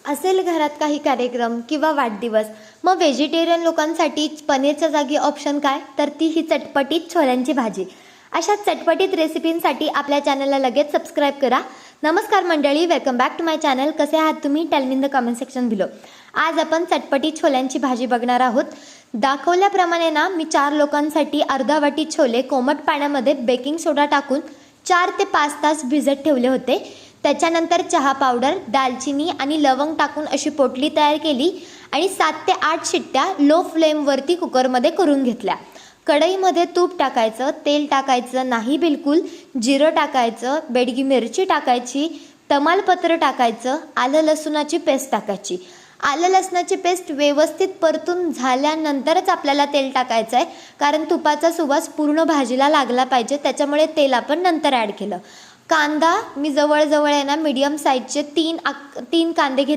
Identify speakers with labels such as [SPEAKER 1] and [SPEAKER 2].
[SPEAKER 1] असेल घरात काही कार्यक्रम किंवा वाढदिवस, मग व्हेजिटेरियन लोकांसाठी पनीरच्या जागी ऑप्शन काय, तर ती ही चटपटीत छोल्यांची भाजी. अशा चटपटीत रेसिपींसाठी आपल्या चॅनलला लगेच सबस्क्राईब करा. नमस्कार मंडळी, welcome back to my channel. कसे आहात तुम्ही? Tell me in the comment section below. आज आपण चटपटीत छोल्यांची भाजी बघणार आहोत. दाखवल्याप्रमाणे ना मी 4 लोकांसाठी अर्धा वाटी छोले कोमट पाण्यामध्ये बेकिंग सोडा टाकून 4 ते 5 तास भिजत ठेवले होते. त्याच्यानंतर चहा पावडर, दालचिनी आणि लवंग टाकून अशी पोटली तयार केली आणि 7 ते 8 शिट्ट्या लो फ्लेमवरती कुकरमध्ये करून घेतल्या. कढईमध्ये तूप टाकायचं, तेल टाकायचं नाही बिलकुल, जिरं टाकायचं, बेडगी मिरची टाकायची, तमालपत्र टाकायचं, आलं लसूणाची पेस्ट टाकायची. आलं लसणाची पेस्ट व्यवस्थित परतून झाल्यानंतरच आपल्याला तेल टाकायचं आहे, कारण तुपाचा सुवास पूर्ण भाजीला लागला पाहिजे. त्याच्यामुळे तेल आपण नंतर ॲड केलं. कांदा मी जवळजवळ आहे ना मीडियम साईजचे 3 कांदे घेतले.